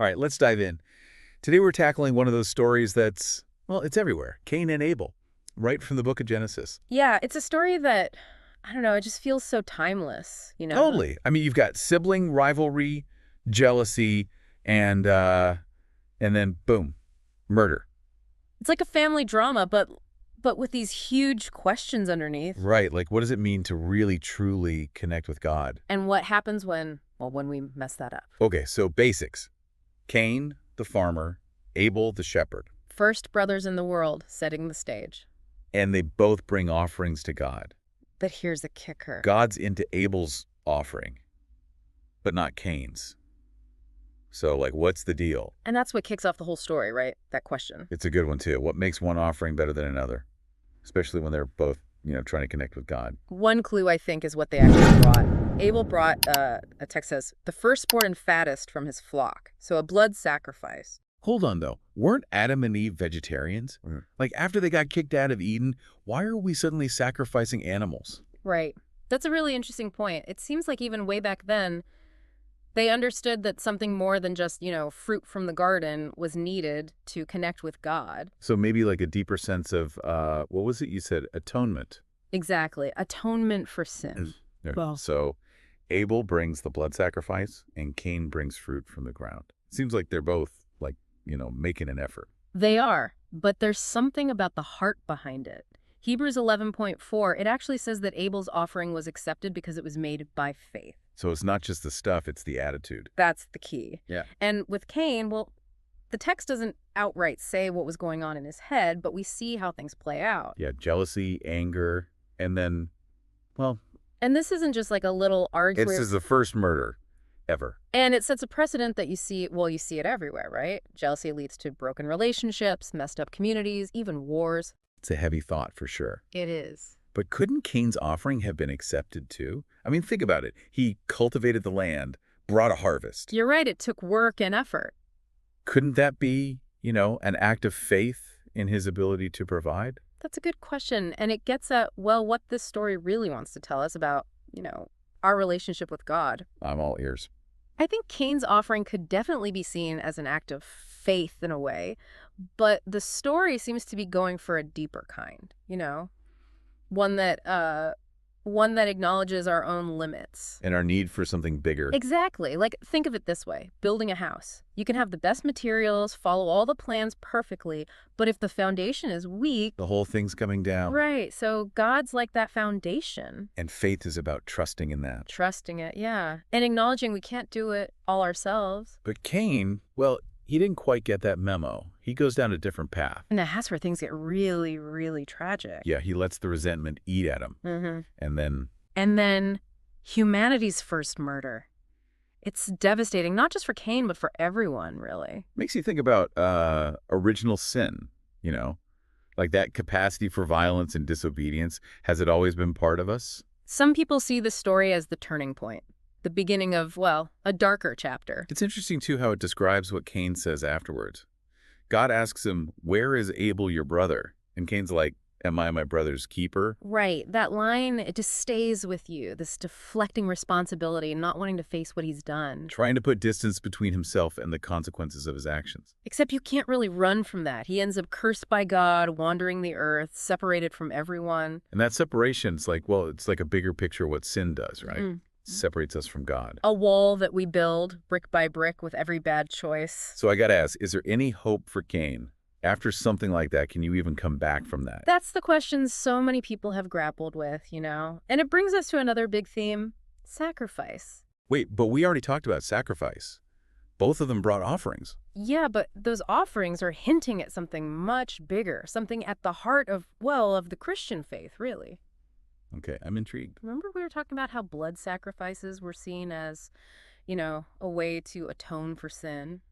All right, let's dive in. Today we're tackling one of those stories that's, well, it's everywhere. Cain and Abel, right from the book of Genesis. Yeah, it's a story that, I don't know, it just feels so timeless, you know? Totally. I mean, you've got sibling rivalry, jealousy, and then boom, murder. It's like a family drama, but with these huge questions underneath. Right, like what does it mean to really truly connect with God? And what happens when we mess that up? Okay, so basics. Cain, the farmer, Abel, the shepherd. First brothers in the world setting the stage. And they both bring offerings to God. But here's the kicker. God's into Abel's offering, but not Cain's. So, like, what's the deal? And that's what kicks off the whole story, right? That question. It's a good one, too. What makes one offering better than another? Especially when they're both, trying to connect with God. One clue, I think, is what they actually brought. Abel brought, a text says, the firstborn and fattest from his flock. So a blood sacrifice. Hold on, though. Weren't Adam and Eve vegetarians? Like, after they got kicked out of Eden, why are we suddenly sacrificing animals? Right. That's a really interesting point. It seems like even way back then, they understood that something more than just, fruit from the garden was needed to connect with God. So maybe like a deeper sense of, what was it you said? Atonement. Exactly. Atonement for sin. Well. So Abel brings the blood sacrifice and Cain brings fruit from the ground. Seems like they're both like, making an effort. They are, but there's something about the heart behind it. Hebrews 11:4, it actually says that Abel's offering was accepted because it was made by faith. So it's not just the stuff, it's the attitude. That's the key. Yeah. And with Cain, well, the text doesn't outright say what was going on in his head, but we see how things play out. Yeah, jealousy, anger, and then, well... And this isn't just like a little argument. This is the first murder ever. And it sets a precedent that you see it everywhere, right? Jealousy leads to broken relationships, messed up communities, even wars. It's a heavy thought for sure. It is. But couldn't Cain's offering have been accepted too? I mean, think about it. He cultivated the land, brought a harvest. You're right, it took work and effort. Couldn't that be, an act of faith in his ability to provide? That's a good question. And it gets at, well, what this story really wants to tell us about, our relationship with God. I'm all ears. I think Cain's offering could definitely be seen as an act of faith in a way, but the story seems to be going for a deeper kind, one that acknowledges our own limits. And our need for something bigger. Exactly. Like, think of it this way. Building a house. You can have the best materials, follow all the plans perfectly, but if the foundation is weak... The whole thing's coming down. Right. So God's like that foundation. And faith is about trusting in that. Trusting it, yeah. And acknowledging we can't do it all ourselves. But Cain, well, he didn't quite get that memo. He goes down a different path. And that's where things get really, really tragic. Yeah, he lets the resentment eat at him. Mm-hmm. And then humanity's first murder. It's devastating, not just for Cain, but for everyone, really. Makes you think about original sin, like that capacity for violence and disobedience. Has it always been part of us? Some people see the story as the turning point. The beginning of, well, a darker chapter. It's interesting, too, how it describes what Cain says afterwards. God asks him, "Where is Abel, your brother?" And Cain's like, "Am I my brother's keeper?" Right. That line, it just stays with you, this deflecting responsibility, not wanting to face what he's done. Trying to put distance between himself and the consequences of his actions. Except you can't really run from that. He ends up cursed by God, wandering the earth, separated from everyone. And that separation, it's like a bigger picture of what sin does, right? Mm. Separates us from God. A wall that we build brick by brick with every bad choice. So I got to ask, is there any hope for Cain? After something like that, can you even come back from that? That's the question so many people have grappled with, And it brings us to another big theme, sacrifice. Wait, but we already talked about sacrifice. Both of them brought offerings. Yeah, but those offerings are hinting at something much bigger, something at the heart of the Christian faith, really. Okay, I'm intrigued. Remember we were talking about how blood sacrifices were seen as, a way to atone for sin?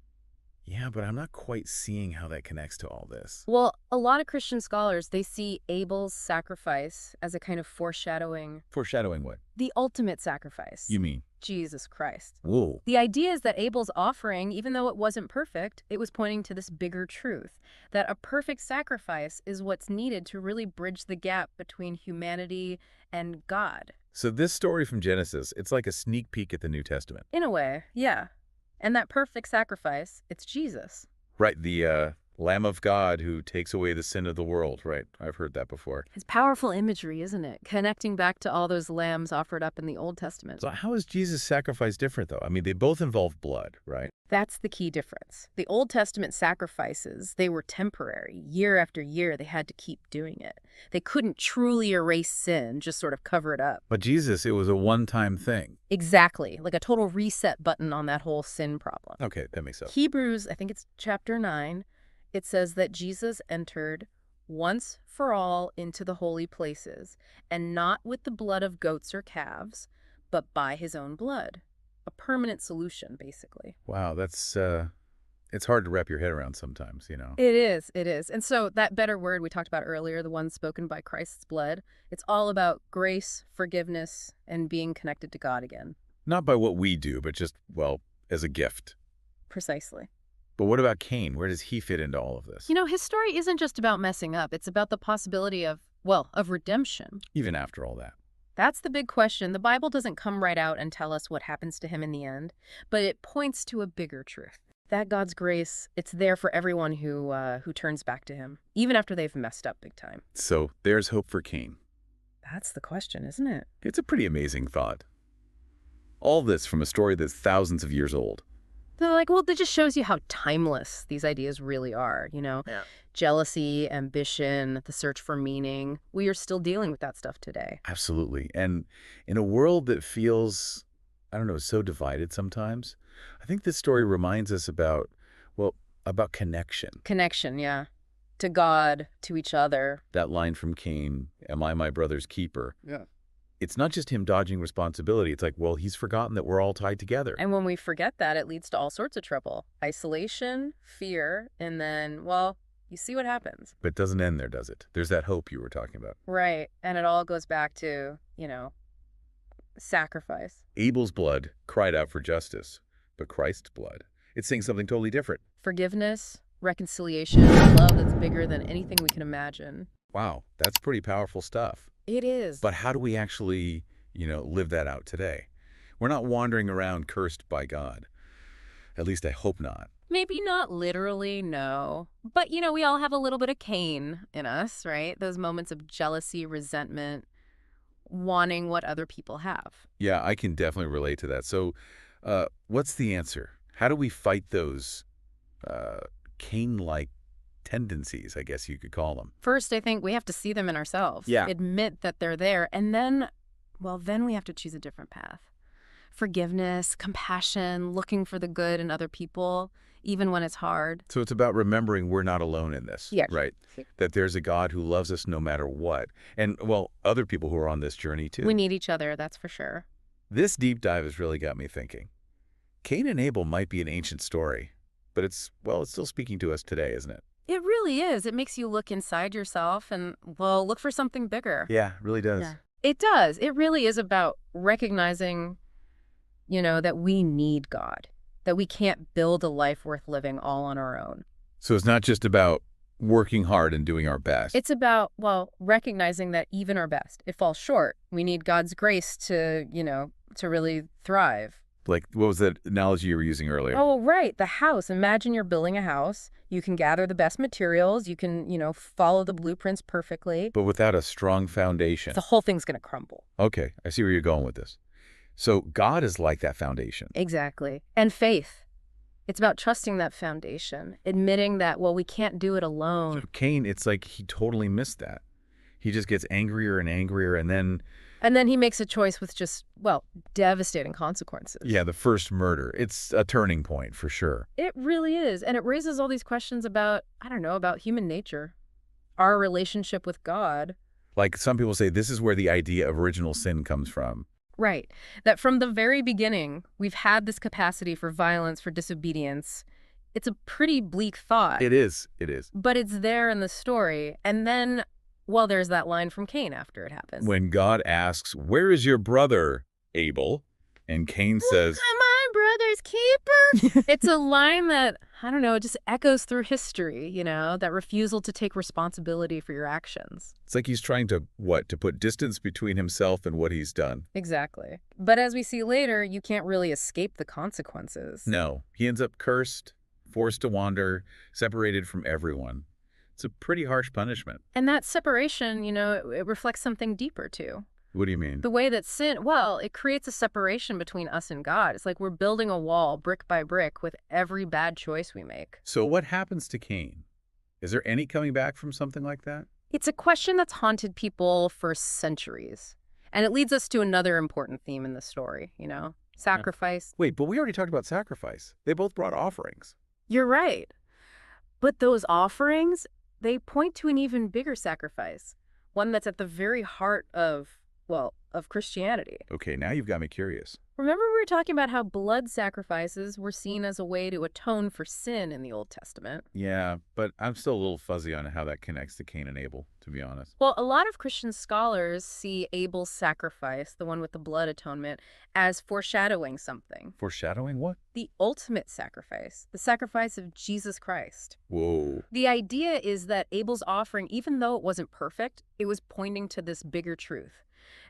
Yeah, but I'm not quite seeing how that connects to all this. Well, a lot of Christian scholars, they see Abel's sacrifice as a kind of foreshadowing. Foreshadowing what? The ultimate sacrifice. You mean? Jesus Christ. Whoa. The idea is that Abel's offering, even though it wasn't perfect, it was pointing to this bigger truth, that a perfect sacrifice is what's needed to really bridge the gap between humanity and God. So this story from Genesis, it's like a sneak peek at the New Testament. In a way, yeah. And that perfect sacrifice, it's Jesus. Right, the Lamb of God who takes away the sin of the world. Right, I've heard that before. It's powerful imagery, isn't it? Connecting back to all those lambs offered up in the Old Testament. So how is Jesus' sacrifice different, though? I mean, they both involve blood, right? That's the key difference. The Old Testament sacrifices, they were temporary. Year after year, they had to keep doing it. They couldn't truly erase sin, just sort of cover it up. But Jesus, it was a one-time thing. Exactly, like a total reset button on that whole sin problem. Okay, that makes sense. Hebrews, I think it's chapter 9, it says that Jesus entered once for all into the holy places, and not with the blood of goats or calves, but by his own blood. A permanent solution, basically. Wow, that's, it's hard to wrap your head around sometimes, you know? It is, it is. And so that better word we talked about earlier, the one spoken by Christ's blood, it's all about grace, forgiveness, and being connected to God again. Not by what we do, but just, well, as a gift. Precisely. But what about Cain? Where does he fit into all of this? You know, his story isn't just about messing up. It's about the possibility of, well, of redemption. Even after all that. That's the big question. The Bible doesn't come right out and tell us what happens to him in the end, but it points to a bigger truth. That God's grace, it's there for everyone who turns back to him, even after they've messed up big time. So there's hope for Cain. That's the question, isn't it? It's a pretty amazing thought. All this from a story that's thousands of years old. They're like, well, that just shows you how timeless these ideas really are, you know? Yeah. Jealousy, ambition, the search for meaning. We are still dealing with that stuff today. Absolutely. And in a world that feels, I don't know, so divided sometimes, I think this story reminds us about, well, about connection. Connection, yeah. To God, to each other. That line from Cain, "Am I my brother's keeper?" Yeah. It's not just him dodging responsibility. It's like, well, he's forgotten that we're all tied together. And when we forget that, it leads to all sorts of trouble. Isolation, fear, and then, well, you see what happens. But it doesn't end there, does it? There's that hope you were talking about. Right. And it all goes back to, sacrifice. Abel's blood cried out for justice, but Christ's blood, it's saying something totally different. Forgiveness, reconciliation, love that's bigger than anything we can imagine. Wow, that's pretty powerful stuff. It is. But how do we actually, live that out today? We're not wandering around cursed by God. At least I hope not. Maybe not literally, no. But, we all have a little bit of Cain in us, right? Those moments of jealousy, resentment, wanting what other people have. Yeah, I can definitely relate to that. So what's the answer? How do we fight those Cain-like tendencies, I guess you could call them? First, I think we have to see them in ourselves. Yeah. Admit that they're there. And then we have to choose a different path. Forgiveness, compassion, looking for the good in other people, even when it's hard. So it's about remembering we're not alone in this, Yes. right? That there's a God who loves us no matter what. And, well, other people who are on this journey, too. We need each other, that's for sure. This deep dive has really got me thinking. Cain and Abel might be an ancient story, but it's still speaking to us today, isn't it? It really is. It makes you look inside yourself and, look for something bigger. Yeah, it really does. Yeah. It does. It really is about recognizing, that we need God, that we can't build a life worth living all on our own. So it's not just about working hard and doing our best. It's about, recognizing that even our best, it falls short. We need God's grace to, to really thrive. Like, what was that analogy you were using earlier? Oh, right. The house. Imagine you're building a house. You can gather the best materials. You can, follow the blueprints perfectly. But without a strong foundation. The whole thing's going to crumble. Okay, I see where you're going with this. So God is like that foundation. Exactly. And faith. It's about trusting that foundation, admitting that, we can't do it alone. So Cain, it's like he totally missed that. He just gets angrier and angrier, and then... And then he makes a choice with just, devastating consequences. Yeah, the first murder. It's a turning point, for sure. It really is. And it raises all these questions about, about human nature, our relationship with God. Like some people say, this is where the idea of original sin comes from. Right. That from the very beginning, we've had this capacity for violence, for disobedience. It's a pretty bleak thought. It is. It is. But it's there in the story. And then, there's that line from Cain after it happens. When God asks, "Where is your brother, Abel?" And Cain says, "My brother's keeper." It's a line that, I don't know, it just echoes through history, that refusal to take responsibility for your actions. It's like he's trying to, what, to put distance between himself and what he's done. Exactly. But as we see later, you can't really escape the consequences. No, he ends up cursed, forced to wander, separated from everyone. It's a pretty harsh punishment. And that separation, it reflects something deeper too. What do you mean? The way that sin, well, it creates a separation between us and God. It's like we're building a wall brick by brick with every bad choice we make. So what happens to Cain? Is there any coming back from something like that? It's a question that's haunted people for centuries. And it leads us to another important theme in the story, sacrifice. Wait, but we already talked about sacrifice. They both brought offerings. You're right. But those offerings, they point to an even bigger sacrifice, one that's at the very heart of Christianity. Okay, now you've got me curious. Remember we were talking about how blood sacrifices were seen as a way to atone for sin in the Old Testament? Yeah, but I'm still a little fuzzy on how that connects to Cain and Abel, to be honest. Well, a lot of Christian scholars see Abel's sacrifice, the one with the blood atonement, as foreshadowing something. Foreshadowing what? The ultimate sacrifice, the sacrifice of Jesus Christ. Whoa. The idea is that Abel's offering, even though it wasn't perfect, it was pointing to this bigger truth,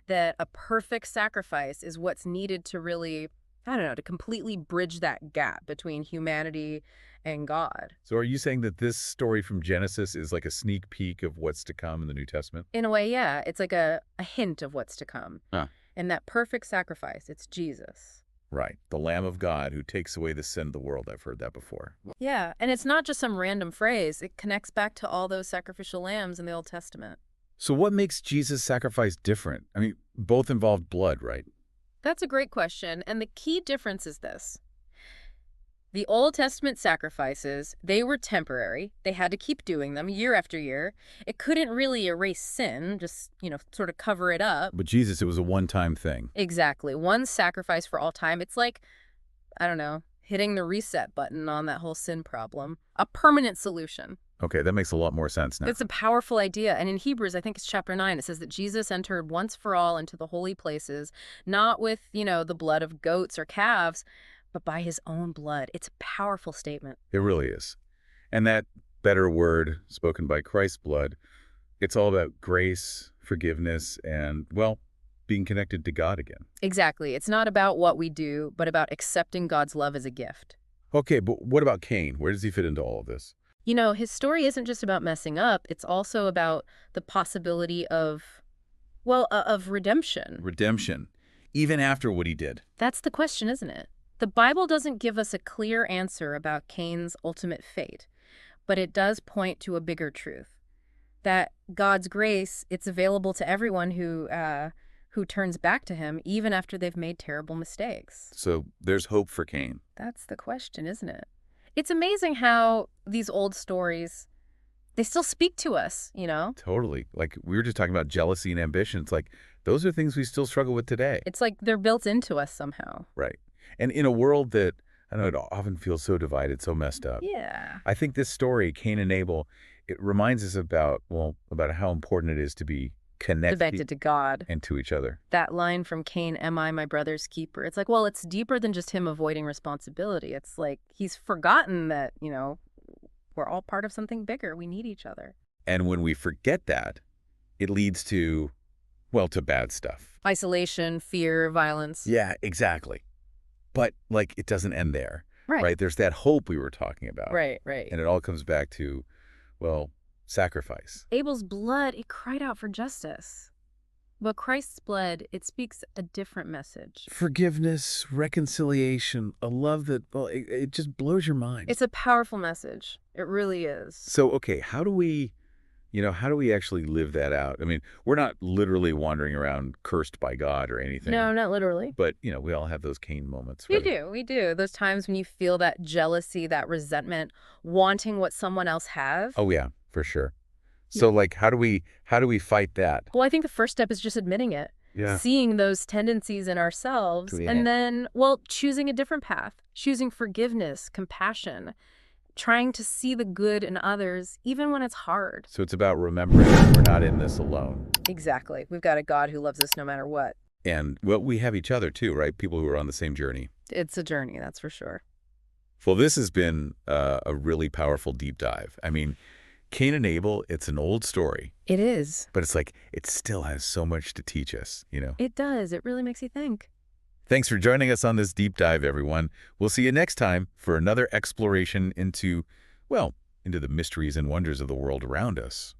that a perfect sacrifice is what's needed to really, to completely bridge that gap between humanity and God. So are you saying that this story from Genesis is like a sneak peek of what's to come in the New Testament? In a way, yeah. It's like a hint of what's to come. Huh. And that perfect sacrifice, it's Jesus. Right. The Lamb of God who takes away the sin of the world. I've heard that before. Yeah, and it's not just some random phrase. It connects back to all those sacrificial lambs in the Old Testament. So what makes Jesus' sacrifice different? I mean, both involved blood, right? That's a great question, and the key difference is this. The Old Testament sacrifices, they were temporary. They had to keep doing them year after year. It couldn't really erase sin, just, sort of cover it up. But Jesus, it was a one-time thing. Exactly. One sacrifice for all time. It's like, hitting the reset button on that whole sin problem. A permanent solution. Okay, that makes a lot more sense now. It's a powerful idea. And in Hebrews, I think it's chapter 9, it says that Jesus entered once for all into the holy places, not with, the blood of goats or calves, but by his own blood. It's a powerful statement. It really is. And that better word spoken by Christ's blood, it's all about grace, forgiveness, and, being connected to God again. Exactly. It's not about what we do, but about accepting God's love as a gift. Okay, but what about Cain? Where does he fit into all of this? His story isn't just about messing up. It's also about the possibility of redemption. Redemption, even after what he did. That's the question, isn't it? The Bible doesn't give us a clear answer about Cain's ultimate fate, but it does point to a bigger truth, that God's grace, it's available to everyone who turns back to him, even after they've made terrible mistakes. So there's hope for Cain. That's the question, isn't it? It's amazing how these old stories, they still speak to us, Totally. Like we were just talking about jealousy and ambition. It's like those are things we still struggle with today. It's like they're built into us somehow. Right. And in a world that, I know, it often feels so divided, so messed up. Yeah. I think this story, Cain and Abel, it reminds us about how important it is to be Connected to God. and to each other. That line from Cain, "Am I my brother's keeper?" It's like, well, it's deeper than just him avoiding responsibility. It's like he's forgotten that, we're all part of something bigger. We need each other. And when we forget that, it leads to bad stuff. Isolation, fear, violence. Yeah, exactly. But, it doesn't end there. Right. There's that hope we were talking about. Right. And it all comes back to, sacrifice. Abel's blood, it cried out for justice. But Christ's blood, it speaks a different message. Forgiveness, reconciliation, a love that, it just blows your mind. It's a powerful message. It really is. So, okay, how do we actually live that out? I mean, we're not literally wandering around cursed by God or anything. No, not literally. But, we all have those Cain moments. We do. Those times when you feel that jealousy, that resentment, wanting what someone else has. Oh, yeah, for sure. So, how do we fight that? Well, I think the first step is just admitting it. Yeah. Seeing those tendencies in ourselves, and then, choosing a different path, choosing forgiveness, compassion, trying to see the good in others, even when it's hard. So it's about remembering we're not in this alone. Exactly. We've got a God who loves us no matter what. And, we have each other too, right? People who are on the same journey. It's a journey, that's for sure. Well, this has been a really powerful deep dive. I mean, Cain and Abel, it's an old story, It is. but it's like it still has so much to teach us. It does. It really makes you think. Thanks for joining us on this deep dive, everyone. We'll see you next time for another exploration into, well, into the mysteries and wonders of the world around us.